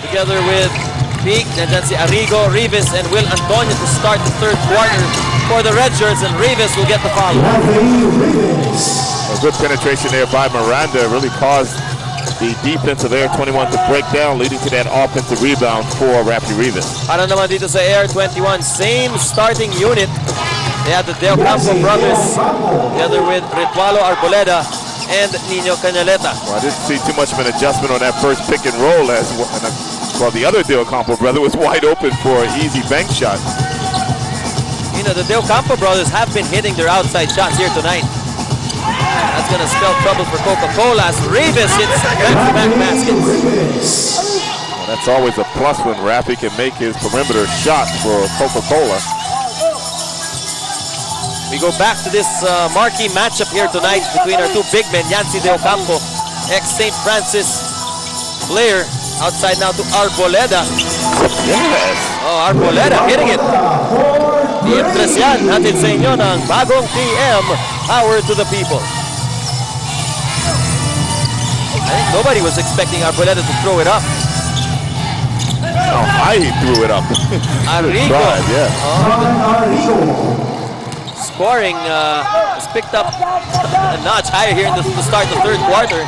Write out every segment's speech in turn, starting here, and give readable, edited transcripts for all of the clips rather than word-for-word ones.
together with Peak. Nandyan si Arrigo, Rivas, and Will Antonio to start the third quarter for the red shirts, and Rivas will get the foul. A good penetration there by Miranda really caused the defense of Air 21 to break down, leading to that offensive rebound for Rafi Rivas. Para naman dito sa Air 21, same starting unit. They had the Del Campo brothers together with Ritualo Arboleda and Niyo Canaleta. Well, I didn't see too much of an adjustment on that first pick and roll as well. The other Del Campo brother was wide open for an easy bank shot. You know, the Del Campo brothers have been hitting their outside shots here tonight. That's going to spell trouble for Coca-Cola as Rivas hits back-to-back baskets. Well, that's always a plus when Rafi can make his perimeter shots for Coca-Cola. We go back to this marquee matchup here tonight between our two big men, Yancy Del Campo, ex-St. Francis player, outside now to Arboleda. Yes. Oh, Arboleda hitting it. Interest yan, natin sa inyo ng bagong TM, power to the people. I think nobody was expecting Arboleda to throw it up. How high he threw it up. Arrigo. Yeah. Scoring has picked up a notch higher here to start the third quarter.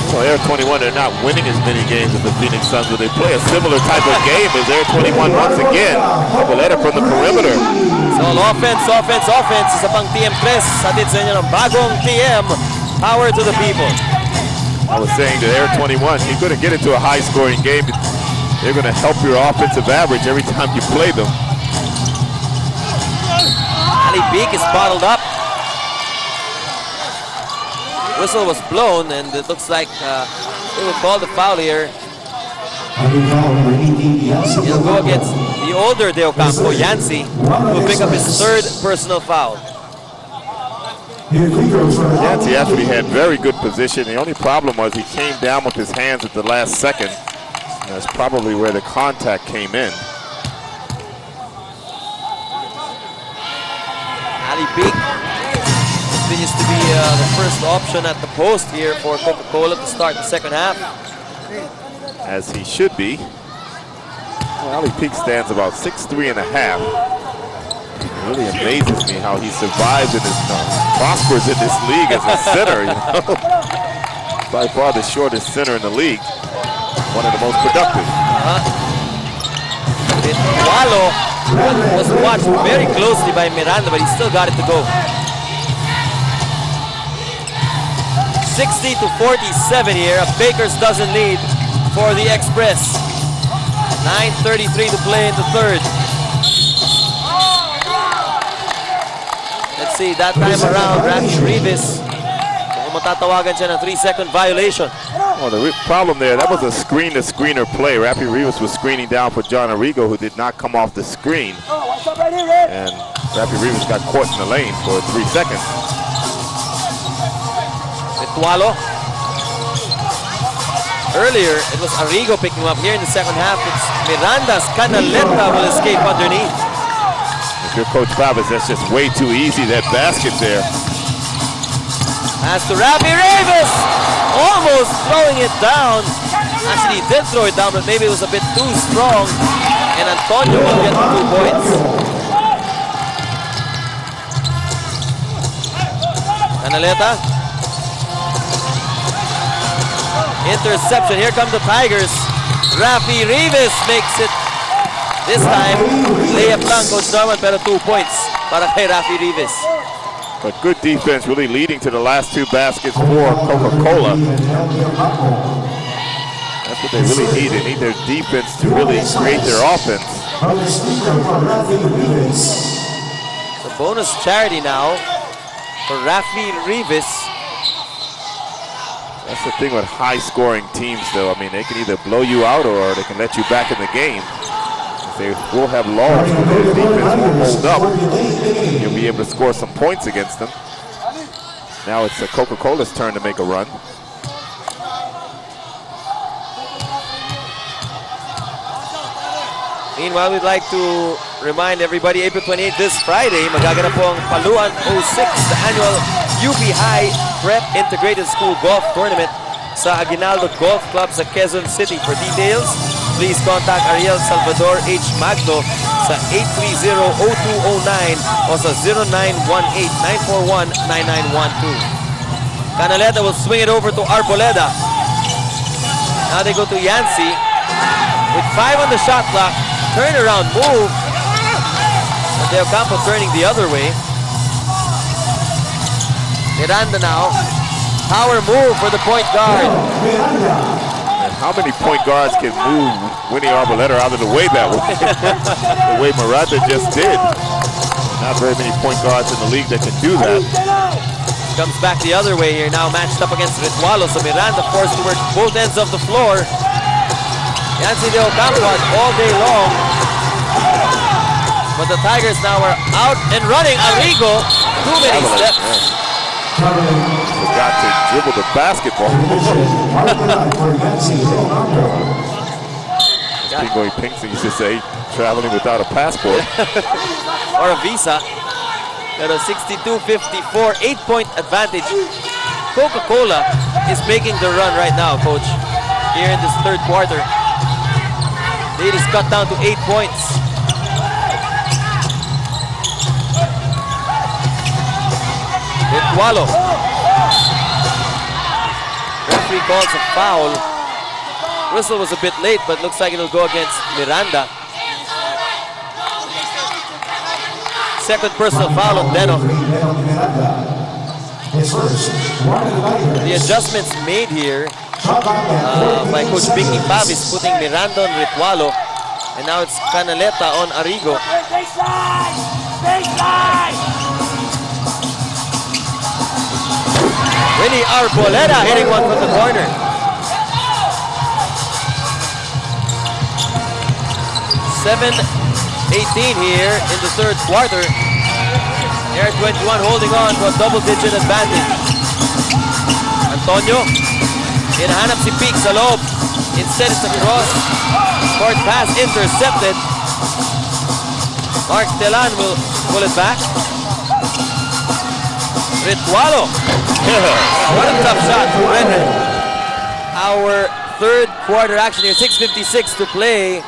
So Air 21, they're not winning as many games as the Phoenix Suns, but they play a similar type of game as Air 21 once again. Arboleda from the perimeter. So offense. Isa pang TM3. Hatid sa inyo ng bagong TM, power to the people. I was saying to Air 21, you're going to get into a high-scoring game. They're going to help your offensive average every time you play them. Ali Beek is bottled up. Whistle was blown, and it looks like they will call the foul here. He'll go against the older Del Campo, Yancy, who will pick up his third personal foul. Yancy actually had very good position. The only problem was he came down with his hands at the last second. And that's probably where the contact came in. Ali Beek continues to be the first option at the post here for Coca-Cola to start the second half. As he should be. Well, Ali Peak stands about 6'3 and a half. It really amazes me how he survives in this, prospers in this league as a center, you know. By far the shortest center in the league. One of the most productive. Ritualo was watched very closely by Miranda, but he still got it to go. 60-47 here, a Baker's dozen lead for the Express. 9:33 to play in the third. Let's see, that time around, Rafi Rivas, matatawagan siya ng 3-second violation. Well, the problem there, that was a screen-to-screener play. Rafi Rivas was screening down for John Arrigo, who did not come off the screen. And Rafi Rivas got caught in the lane for 3 seconds. Ritualo. Earlier, it was Arrigo picking him up. Here in the second half, it's Miranda's Canaleta will escape underneath. If you're Coach Travis, that's just way too easy, that basket there. Pass to Rafi Rivas. Almost throwing it down. Actually, he did throw it down, but maybe it was a bit too strong. And Antonio will get 2 points. Canaleta. Interception. Here come the Tigers. Rafi Rivas makes it. This time, layup lang, Coach Norman, pero 2 points para kay Rafi Rivas. But good defense really leading to the last 2 baskets for Coca-Cola. That's what they really need. They need their defense to really create their offense. The bonus charity now for Rafi Rivas. That's the thing with high-scoring teams, though. I mean, they can either blow you out or they can let you back in the game. They will have lulls where their defense will hold up. You'll be able to score some points against them. Now it's Coca-Cola's turn to make a run. Meanwhile, we'd like to remind everybody, April 28th, this Friday, magaganap po ang Paluan 06, the annual UP High Prep Integrated School Golf Tournament. sa Aguinaldo Golf Club sa Quezon City. For details, please contact Ariel Salvador H. Magno sa 830-0209 o sa 0918-941-9912. Canaleta will swing it over to Arboleda. Now they go to Yancy with 5 on the shot clock. Turnaround move. But De Ocampo turning the other way. Miranda now. Power move for the point guard. And how many point guards can move Winnie Arboleda out of the way that way? The way Miranda just did. Not very many point guards in the league that can do that. Comes back the other way here now, matched up against Ritualo. So Miranda forced to work both ends of the floor. Yancy De Ocampo all day long. But the Tigers now are out and running. Arrigo, too many steps. Forgot to dribble the basketball. Pingoy Pinkston used to say, traveling without a passport. Or a visa. At a 62-54, 8-point advantage. Coca-Cola is making the run right now, Coach, here in this third quarter. Lead is cut down to 8 points. Ritualo. Referee calls a foul. Whistle was a bit late, but looks like it'll go against Miranda. Second personal foul on Deno. The adjustments made here by Coach Bingy Pavis, putting Miranda on Ritualo, and now it's Canaleta on Arrigo. Winnie Arboleda hitting one from the corner. 7-18 here in the third quarter. Air 21 holding on to a double-digit advantage. Antonio, hinahanap si Peak sa loob. Instead, it's a cross. Court pass intercepted. Mark Telan will pull it back. Ritualo. What a tough shot for Redden. Our third quarter action here, 6:56 to play.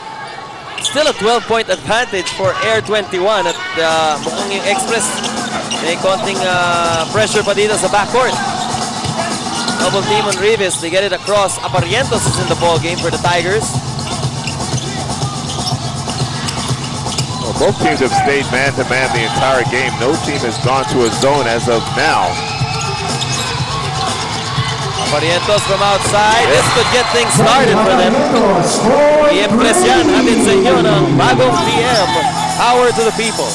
Still a 12-point advantage for Air 21 at mukhang yung Express may konting pressure pa dito sa backcourt. Double team on Rivas. They get it across. Aparientos is in the ball game for the Tigers. Well, both teams have stayed man-to-man the entire game. No team has gone to a zone as of now. Aparientos from outside. This could get things started for them. I-impresyan natin sa inyo ng bagong PM. Power to the people.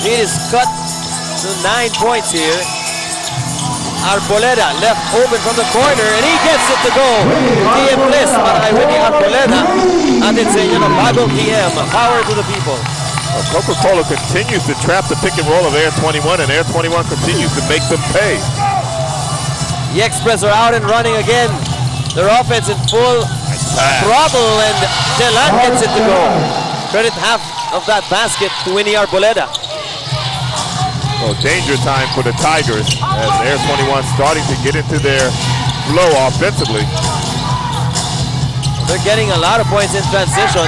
It is cut to 9 points here. Arboleda left open from the corner and he gets it to go. I-impress para kay Winnie Arboleda. Natin sa inyo ng bagong PM. Power to the people. Well, Coca-Cola continues to trap the pick and roll of Air 21, and Air 21 continues to make them pay. The Express are out and running again. Their offense in full throttle, and Telan gets it to go. Credit half of that basket to Winnie Arboleda. Well, danger time for the Tigers as Air 21 starting to get into their flow offensively. They're getting a lot of points in transition.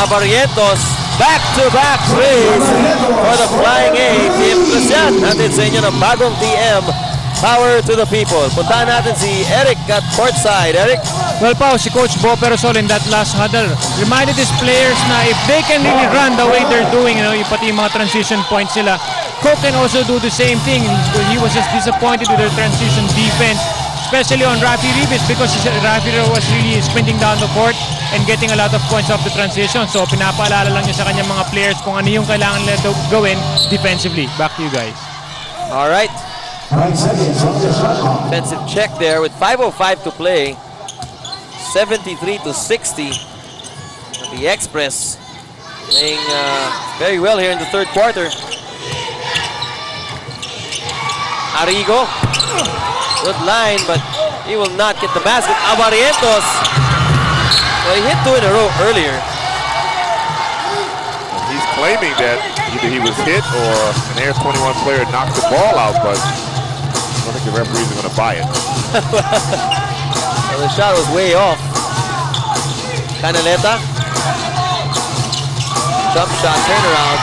Aparientos, back-to-back threes for the Flying A. I-impresyan natin sa inyo ng bagong TM. Power to the people. Puntahan natin si Eric at courtside. Eric? Well, Pao, si Coach Bo Perosol in that last huddle reminded his players na if they can really run the way they're doing, yung pati yung mga transition points sila, Coke can also do the same thing. He was just disappointed with their transition defense, especially on Rafi Rivas, because Rafi was really sprinting down the court and getting a lot of points off the transition. So pinapaalala lang niya sa kanyang mga players kung ano yung kailangan nila gawin defensively. Back to you guys. All right. Defensive check there with 5:05 to play. 73-60. The Express playing very well here in the third quarter. Arrigo. Good line, but he will not get the basket. Aparientos. Well, he hit 2 in a row earlier. He's claiming that either he was hit or an Air 21 player knocked the ball out, but I don't think think the referees are going to buy it. Well, the shot was way off. Canaleta. Jump shot, turnaround.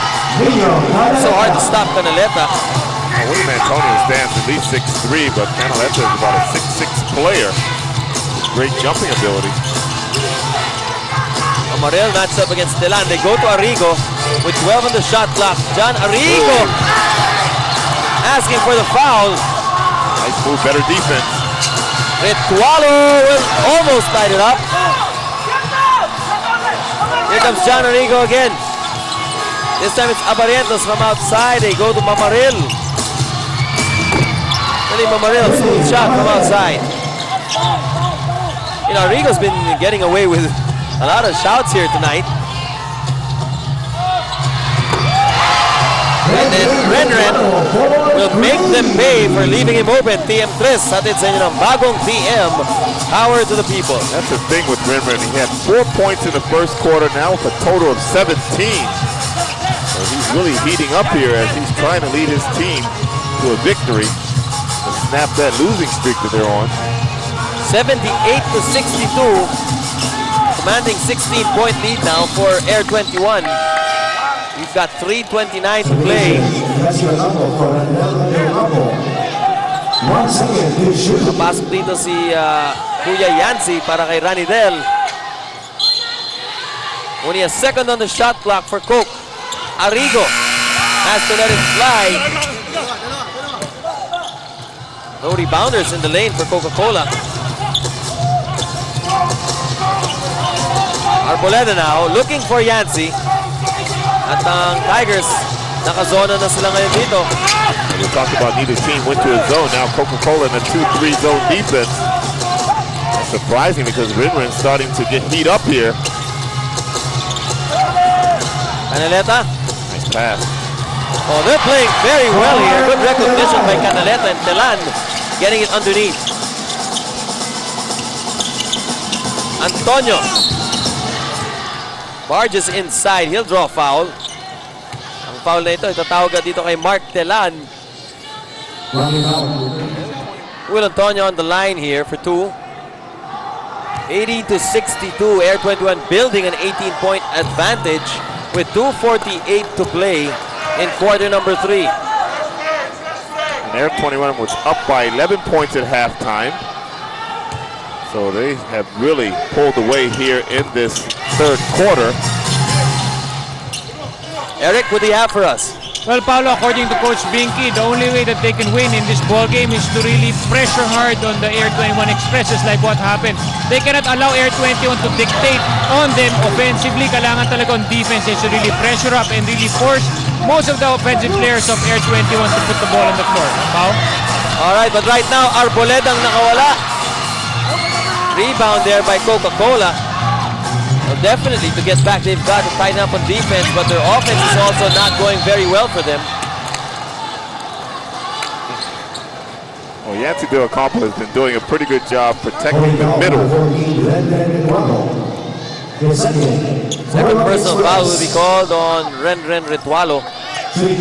So hard to stop Canaleta. William Antonio stands at least 6'3", but Canaleta is about a 6'6" player. Great jumping ability. Amarel matched up against Telan. They go to Arrigo with 12 on the shot clock. John Arrigo asking for the foul. Nice move, better defense. Ritualo will almost tied it up. Here comes John Arrigo again. This time it's Abarientos from outside. They go to Mamaril. Really, Mamaril, smooth shot from outside. You know, Arrigo's been getting away with a lot of shouts here tonight. And then Renren will make them pay for leaving him open. TM3, hatid sa inyo ng bagong TM. Power to the people. That's the thing with Renren. He had 4 points in the first quarter, now with a total of 17. So he's really heating up here as he's trying to lead his team to a victory to snap that losing streak that they're on. 78-62. Commanding 16-point lead now for Air 21. We've got 3:29 to play. Napasok dito si Kuya Yancy para kay Ranidel. Only a second on the shot clock for Coke. Arrigo has to let it fly. No rebounders in the lane for Coca-Cola. Arboleda now looking for Yancy. At ang Tigers, nakazona na sila ngayon dito. We talked about neither team went to a zone. Now Coca-Cola in a 2-3 zone defense. That's surprising because Renren's starting to get heat up here. Canaleta. Nice pass. Oh, they're playing very well here. Good recognition by Canaleta and Telan getting it underneath. Antonio barges inside. He'll draw a foul. Ang foul na ito, itatawag dito kay Mark Telan. Will Antonio on the line here for 2. 80-62. Air 21 building an 18-point advantage with 2:48 to play in quarter number 3. And Air 21 was up by 11 points at halftime. So they have really pulled away here in this third quarter. Eric, what do you have for us? Well, Paolo, according to Coach Binky, the only way that they can win in this ball game is to really pressure hard on the Air 21 Express, just like what happened. They cannot allow Air 21 to dictate on them offensively. Kailangan talaga on defense is to really pressure up and really force most of the offensive players of Air 21 to put the ball on the floor. Pao? All right, but right now, Arboleda ang nakawala. Rebound there by Coca-Cola. Well, definitely to get back, they've got to tighten up on defense, but their offense is also not going very well for them. Well, Yancy Del Campo has been doing a pretty good job protecting the middle. Second personal foul will be called on Renren Ritualo. You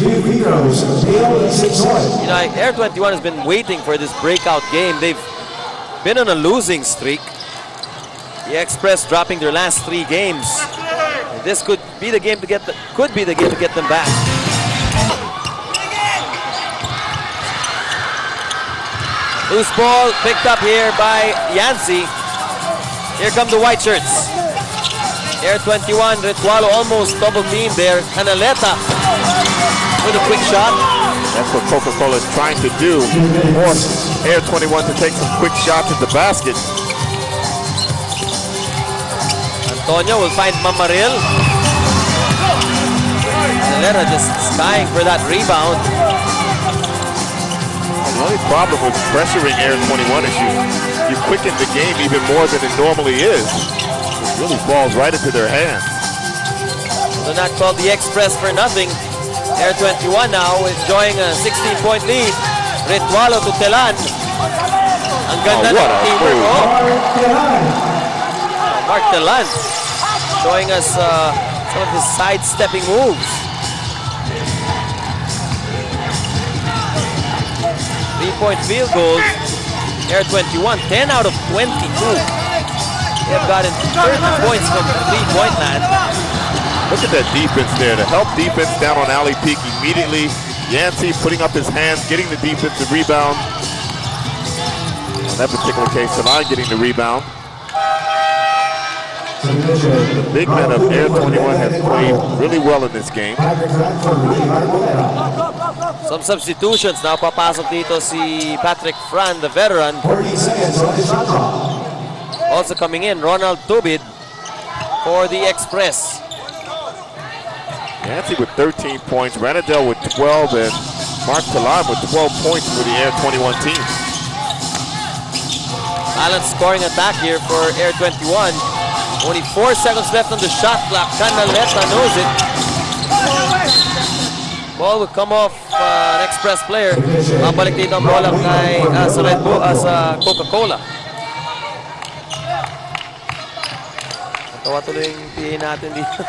know, Air 21 has been waiting for this breakout game. They've been on a losing streak. The Express dropping their last 3 games. This could be the game to get them back. Loose ball picked up here by Yancy. Here come the white shirts. Air 21, Ritualo almost double team there. Canaleta with a quick shot. That's what Coca-Cola is trying to do. Force Air 21 to take some quick shots at the basket. Antonio will find Mamaril. Canaleta just skying for that rebound. The only problem with pressuring Air 21 is you quicken the game even more than it normally is. It really falls right into their hands. They're not called the Express for nothing. Air 21 now enjoying a 16-point lead. Ritualo to Telan. Ang ganda ng teamwork. Mark Telan showing us some of his sidestepping moves. 3-point field goals. Air 21, 10 out of 22. They have gotten 30 points from the 3-point land. Look at that defense there. The help defense down on Alley Peak immediately. Yancey putting up his hands, getting the defensive rebound. In that particular case, Salon getting the rebound. The big man of Air 21 has played really well in this game. Some substitutions. Now papasok dito si Patrick Fran, the veteran. Also coming in, Ronald Tubid for the Express. Yancey with 13 points, Ranadell with 12, and Mark Talan with 12 points for the Air 21 team. Balanced scoring attack here for Air 21. Only 4 seconds left on the shot clock. Canaleta knows it. Ball will come off an Express player. Mabalik dito ang bola kay sa Red Bull, sa Coca-Cola. Natawa tuloy yung PA natin dito.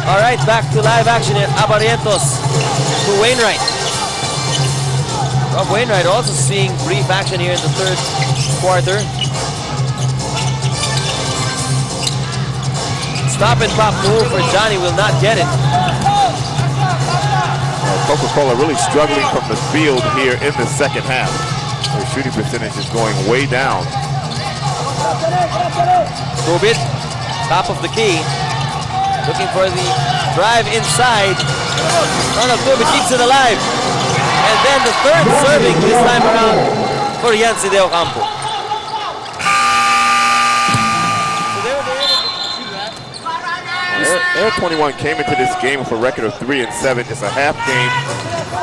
Alright, back to live action at Abarientos to Wainwright. Rob Wainwright also seeing brief action here in the third quarter. Stop and pop move for Johnny, will not get it. Coca-Cola really struggling from the field here in the second half. Their shooting percentage is going way down. Tubit, top of the key. Looking for the drive inside. Ronald Tubit keeps it alive. And then the third serving this time around for Yancy De Ocampo. Air 21 came into this game with a record of 3-7. It's a half game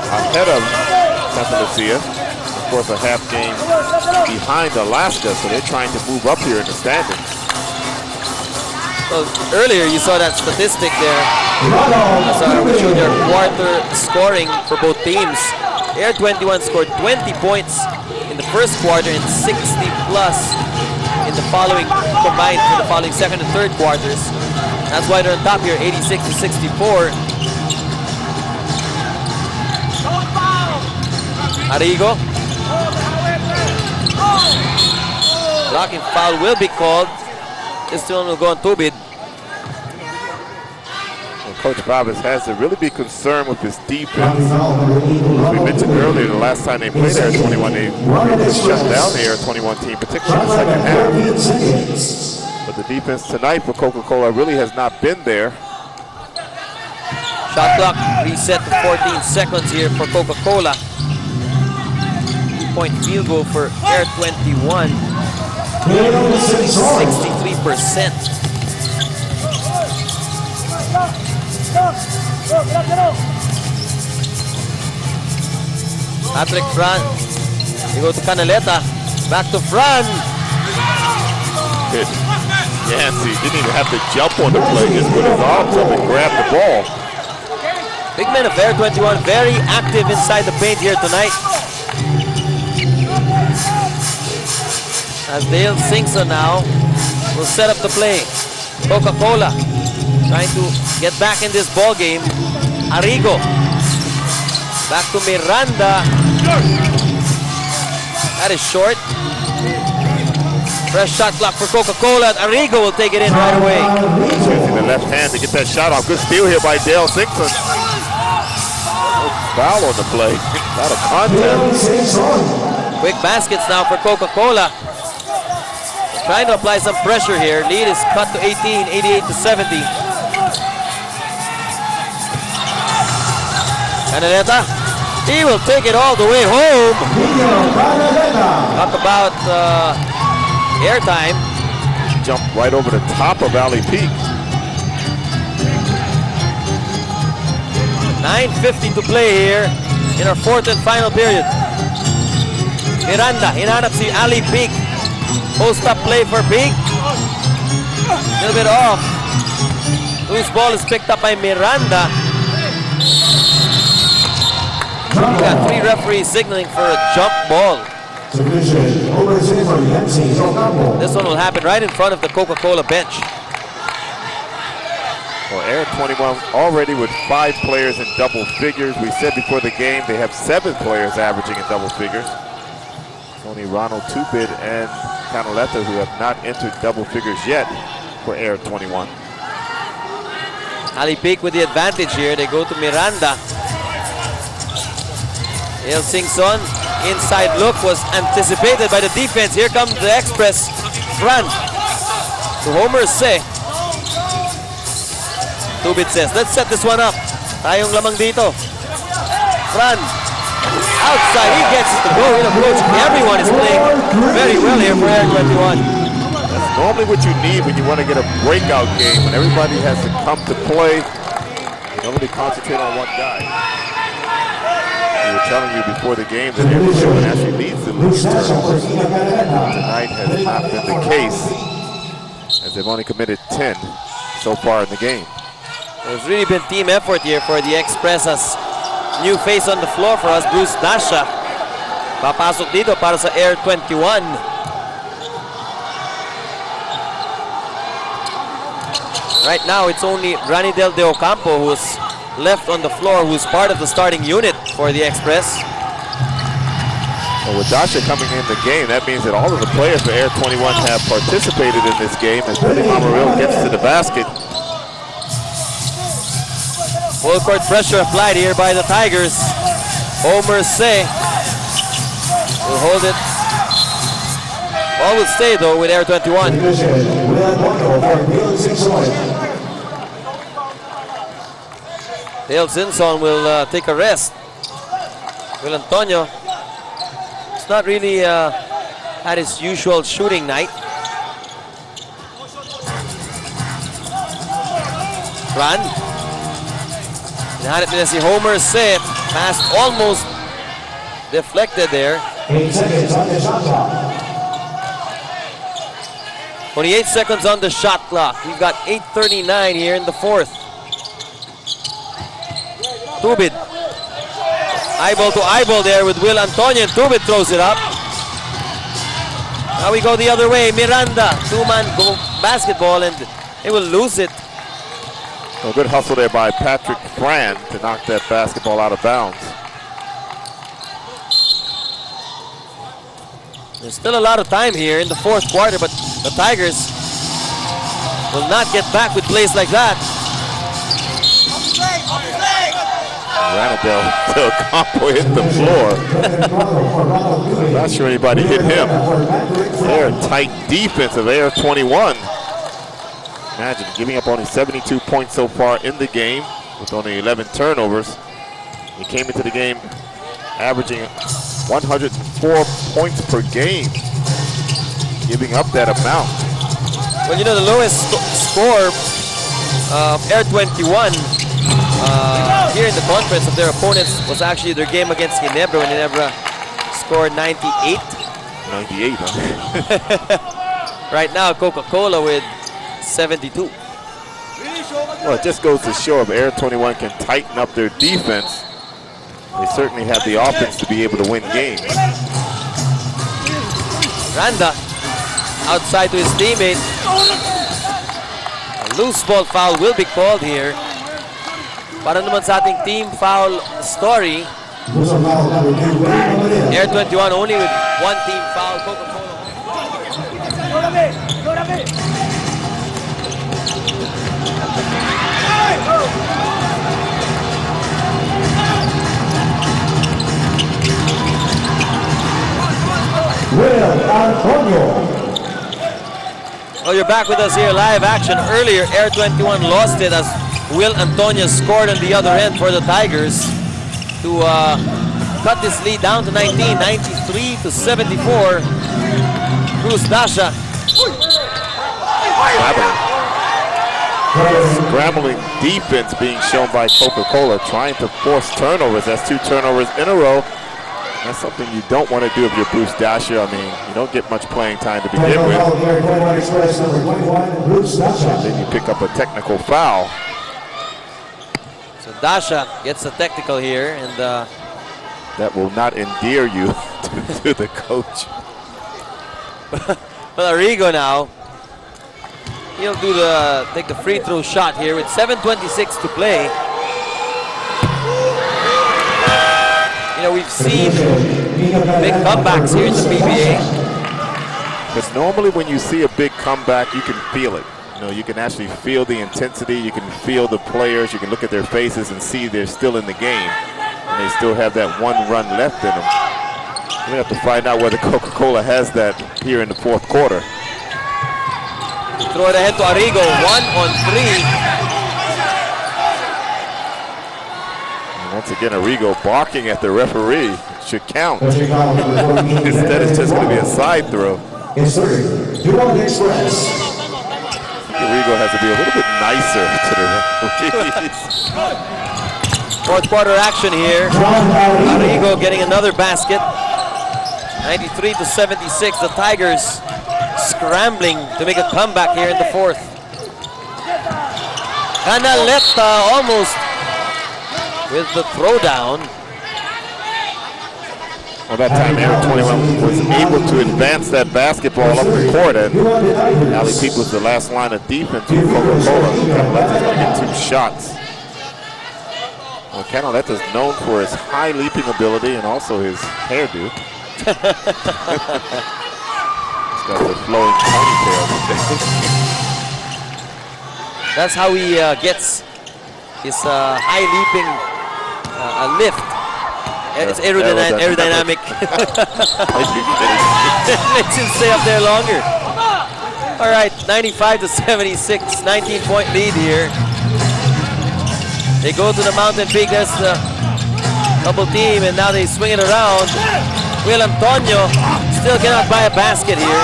ahead of Santa Lucia. Of course, a half game behind Alaska, so they're trying to move up here in the standings. Well, earlier you saw that statistic there. We showed your quarter scoring for both teams. Air 21 scored 20 points in the first quarter and 60 plus in the following combined for the following second and third quarters. That's why they're on top here, 86-64. Arrigo. Blocking foul will be called. This one will go on Tubid. Coach Babas has to really be concerned with his defense. As we mentioned earlier, the last time they played Air 21, they really shut down the Air 21 team, particularly in the second half. But the defense tonight for Coca-Cola really has not been there. Shot clock reset to 14 seconds here for Coca-Cola. 2-point field goal for Air 21. 63%. Patrick Fran. You go to Canaleta. Back to Fran. Yancey didn't even have to jump on the play. Just put his arms up and grab the ball. Big men of Air 21 very active inside the paint here tonight. As Dale Singson now will set up the play. Coca-Cola trying to get back in this ball game. Arrigo. Back to Miranda. That is short. Fresh shot clock for Coca-Cola. Arrigo will take it in right away. Using the left hand to get that shot off. Good steal here by Dale Singson. Foul on the play. Not a contest. Quick baskets now for Coca-Cola. Trying to apply some pressure here. Lead is cut to 18, 88-70. Canaleta, he will take it all the way home. Talk about airtime. Jumped right over the top of Valley Peak. 9:50 to play here in our fourth and final period. Miranda, hinahanap si Ali Peak. Post-up play for Peak. A little bit off. Loose ball is picked up by Miranda. We got 3 referees signaling for a jump ball. This one will happen right in front of the Coca-Cola bench. Well, Air 21 already with 5 players in double figures. We said before the game they have 7 players averaging in double figures. It's only Ronald Tupid and Canaleta who have not entered double figures yet for Air 21. Ali Peak with the advantage here. They go to Miranda. Il Singson, inside look was anticipated by the defense. Here comes the Express. Fran to Homer Se. Tubit says, let's set this one up. Tayong lamang dito. Fran, outside, he gets it to go in approach. Everyone is playing very well here for Air 21. That's normally what you need when you want to get a breakout game, when everybody has to come to play. Nobody concentrate on one guy. We were telling you before the game that Air 21 actually leads the league turnovers. Tonight has not been the case, as they've only committed 10 so far in the game. There's really been team effort here for the Express as new face on the floor for us, Bruce Dasha. Papasok dito para sa Air 21. Right now, it's only Ranidel De Ocampo who's left on the floor, who's part of the starting unit for the Express. Well, with Dasha coming in the game, that means that all of the players for Air 21 have participated in this game as Billy Amarillo gets to the basket. Full court pressure applied here by the Tigers. Homer Se will hold it. Ball will stay though with Air 21. Dale Zinson will take a rest. Will Antonio, it's not really at his usual shooting night. Run. Hinahanap nila si Homer Se. Pass almost deflected there. 8 seconds on the shot clock. 28 seconds on the shot clock. We've got 8:39 here in the fourth. Tubid. Eyeball to eyeball there with Will Antonio. Tubid throws it up. Now we go the other way. Miranda. Two-man basketball and they will lose it. A good hustle there by Patrick Fran to knock that basketball out of bounds. There's still a lot of time here in the fourth quarter, but the Tigers will not get back with plays like that. Ranadel Del Campo hit the floor. Not sure anybody hit him. They're a tight defense of Air 21. Imagine giving up only 72 points so far in the game with only 11 turnovers. He came into the game averaging 104 points per game, giving up that amount. Well, you know, the lowest score of Air 21 here in the conference of their opponents was actually their game against Ginebra when Ginebra scored 98. 98, huh? Right now, Coca-Cola with 72. Well, it just goes to show if Air 21 can tighten up their defense, they certainly have the offense to be able to win games. Randa outside to his teammate. A loose ball foul will be called here. Para naman sa ating team foul story, Air 21 only with one team foul. Coca-Cola. Will Antonio. Oh, you're back with us here, live action. Earlier, Air 21 lost it as Will Antonio scored on the other end for the Tigers to cut this lead down to 19, 93 to 74. Bruce Dasha. Scrambling defense being shown by Coca-Cola, trying to force turnovers. That's 2 turnovers in a row. That's something you don't want to do if you're Bruce Dasher. I mean, you don't get much playing time to begin with. And then you pick up a technical foul. So Dasha gets a technical here, and that will not endear you to the coach. Well, Arrigo now He'll take the free throw shot here with 7:26 to play. You know, we've seen big comebacks here in the PBA. Because normally when you see a big comeback, you can feel it. You know, you can actually feel the intensity. You can feel the players. You can look at their faces and see they're still in the game. And they still have that one run left in them. We have to find out whether Coca-Cola has that here in the fourth quarter. Throw it ahead to Arrigo, 1-on-3. And once again, Arrigo barking at the referee. It should count. Instead, it's just going to be a side throw. Arrigo has to be a little bit nicer to the referees. Fourth quarter action here. Arrigo getting another basket. 93-76. The Tigers scrambling to make a comeback here in the fourth. Canaleta almost with the throwdown. Well, that time Air 21 was able to advance that basketball up the court, and Ali Peak was the last line of defense for Coca-Cola. Canaleta's going to get 2 shots. Well, Canaleta's known for his high leaping ability and also his hairdo. He's got the flowing ponytail. That's how he gets his high leaping lift. It's aerodynamic. Makes him stay up there longer. All right, 95-76, 19-point lead here. They go to the Mountain Peak. That's the double team, and now they swing it around. Will Antonio still cannot buy a basket here.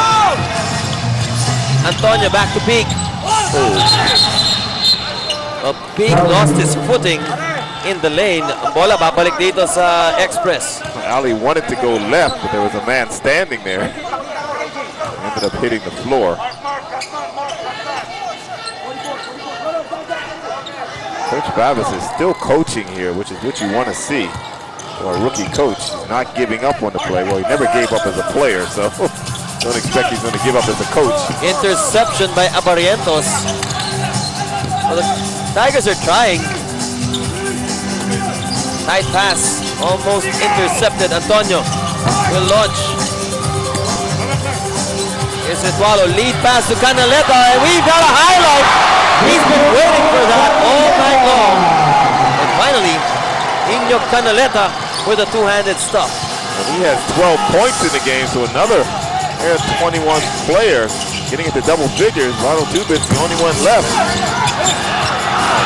Antonio back to Peak. Well, Peak lost his footing in the lane. Bola babalik dito sa Express. Ali wanted to go left, but there was a man standing there. He ended up hitting the floor. Coach Bavis is still coaching here, which is what you want to see. For a rookie coach, he's not giving up on the play. Well, he never gave up as a player, so don't expect he's going to give up as a coach. Interception by Abarientos. Well, the Tigers are trying. Tight pass, almost intercepted. Antonio will launch. Here's Ritualo, lead pass to Canaleta, and we've got a highlight. He's been waiting for that all night long. And finally, Niyo Canaleta with a two-handed stuff. Well, he has 12 points in the game, so another Air 21 player getting into double figures. Ronald Tubin's the only one left.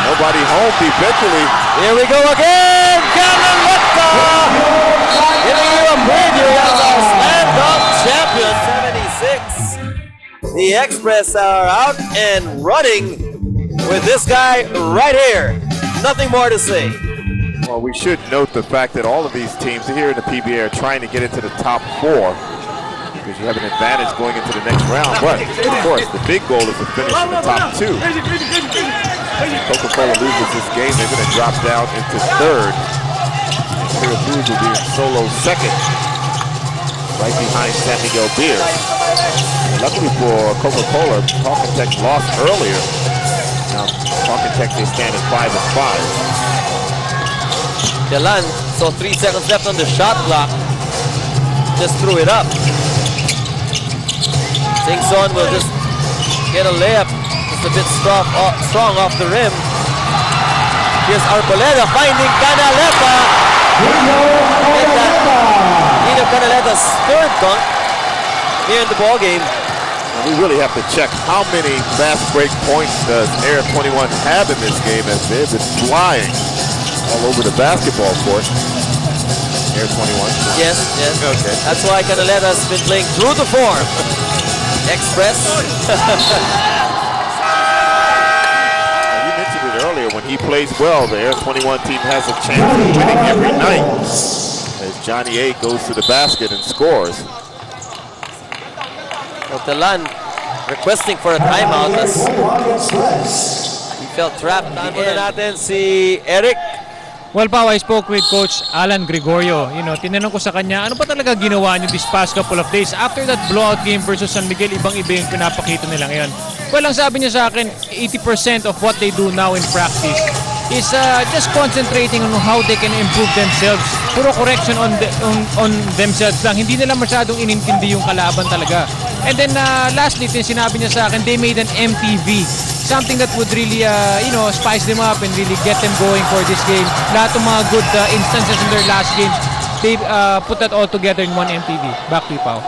Nobody home defensively. Here we go again. Canaleta giving you a preview as our stand-up champion. 76. The Express are out and running with this guy right here. Nothing more to say. Well, we should note the fact that all of these teams here in the PBA are trying to get into the top 4 because you have an advantage going into the next round. But, of course, the big goal is to finish in the top 2. Coca-Cola loses this game, they're going to drop down into 3rd. And Syracuse will be in solo 2nd, right behind San Miguel Beer. And luckily for Coca-Cola, Talking Tech lost earlier. Now, Talking Tech, they stand at 5-5. Delan, so 3 seconds left on the shot clock. Just threw it up. Singson will just get a layup. Just a bit strong off the rim. Here's Arboleda finding Canaleta. Niyo Canaleta's 3rd dunk here in the ball game. We really have to check how many fast break points does Air 21 have in this game, as they've been flying all over the basketball court. Air 21. Yes. Okay. That's why Canaleta's been playing true to form. Express. You mentioned it earlier, when he plays well, the Air 21 team has a chance of winning every night. As Johnny A goes to the basket and scores. Delan requesting for a timeout as he felt trapped. Muna natin si Eric Well, Pao, I spoke with Coach Alan Gregorio. Tinanong ko sa kanya, ano pa talaga ginawa niyo this past couple of days? After that blowout game versus San Miguel, ibang-iba yung pinapakita nila ngayon. Well, ang sabi niya sa akin, 80% of what they do now in practice is just concentrating on how they can improve themselves. Puro correction on themselves lang. Hindi nila masyadong inintindi yung kalaban talaga. And then lastly, sinabi niya sa akin, they made an MTV. Something that would really, spice them up and really get them going for this game. Lahat ng mga good instances in their last games, they put that all together in one MTV. Back to you, Pao.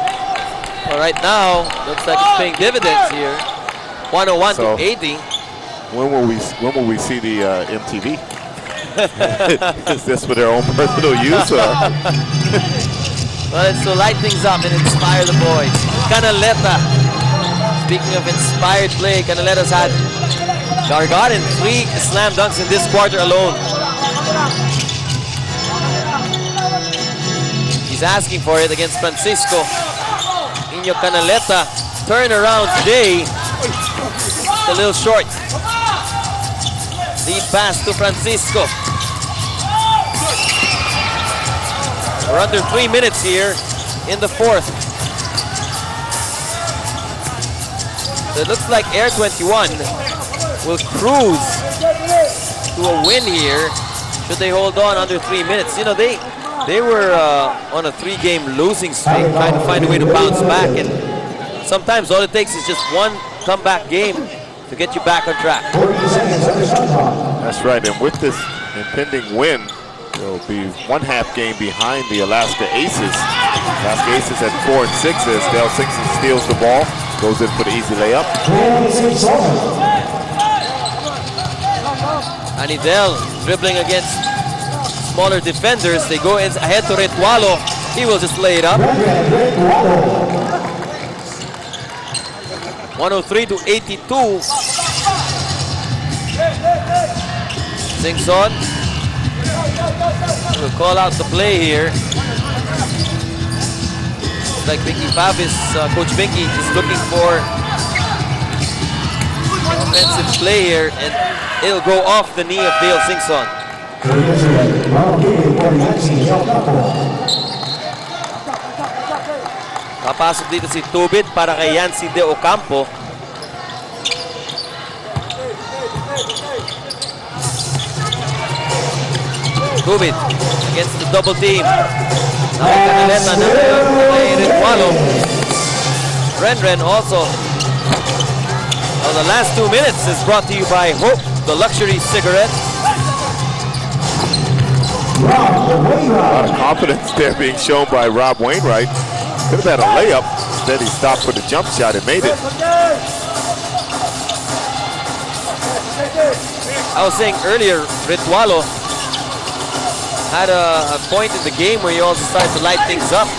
Well, right now, looks like it's paying dividends here. 101 to 80. When will we see the MTV? Is this for their own personal use? Or? Well, it's to light things up and inspire the boys. Canaleta. Speaking of inspired play, Canaleta's had Gargan in 3 slam dunks in this quarter alone. He's asking for it against Francisco. Niyo Canaleta, turnaround Jay. It's a little short. Lead pass to Francisco. We're under 3 minutes here in the fourth. So it looks like Air 21 will cruise to a win here should they hold on under 3 minutes. They were on a 3-game losing streak, trying to find a way to bounce back, and sometimes all it takes is just one comeback game to get you back on track. That's right, and with this impending win, they'll be 1/2 game behind the Alaska Aces. Alaska Aces at 4 and 6 as Dale Singson steals the ball, goes in for the easy layup. Anidel dribbling against smaller defenders. They go in ahead to Retualo. He will just lay it up. 103 to 82. Singson will call out the play here. Like Binky Favis, Coach Binky is looking for offensive play here, and it'll go off the knee of Dale Singson. Papasok dito si Tubid para kay Yancy De Ocampo. Tubid against the double team. Now Canaleta na kay Retualo. Renren also. Well, the last 2 minutes is brought to you by Hope, the luxury cigarette. A lot of confidence there being shown by Rob Wainwright. Could have had a layup. Instead, he stopped for the jump shot and made it. I was saying earlier, Retualo had a point in the game where he also started to light things up.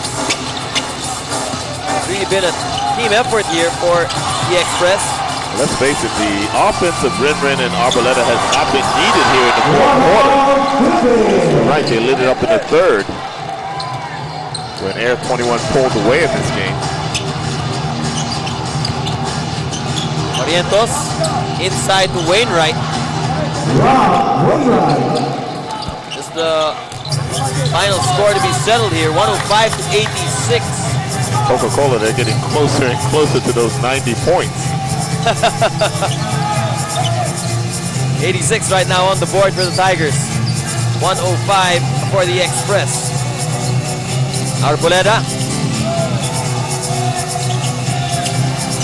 It's really been a team effort here for the Express. Let's face it, the offense of Renren and Arboleta has not been needed here in the fourth quarter. Right, they lit it up in the third when Air 21 pulled away in this game. Orientos inside to Wainwright. Just the final score to be settled here, 105 to 86. Coca-Cola, they're getting closer and closer to those 90 points. 86 right now on the board for the Tigers. 105 for the Express. Arboleda.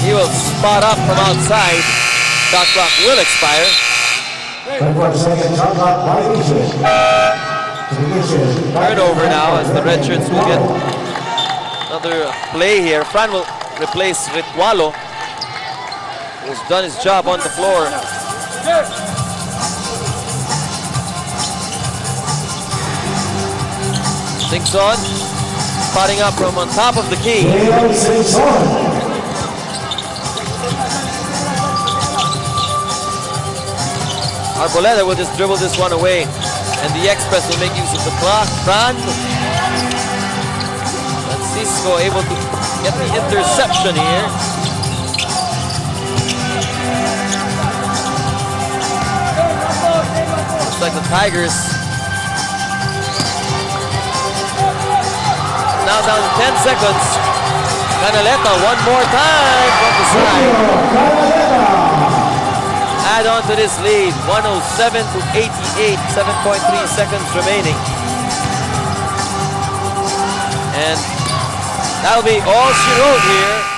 He will spot up from outside. Shot clock will expire. Turnover now as the red shirts will get another play here. Fran will replace Retualo, who's done his job on the floor. Singson spotting up from on top of the key. Arboleda will just dribble this one away, and the Express will make use of the clock. Fran Francisco able to get the interception here. Looks like the Tigers Now down to 10 seconds. Canaleta one more time from the side. Add on to this lead. 107 to 88. 7.3 seconds remaining. And that'll be all she wrote here.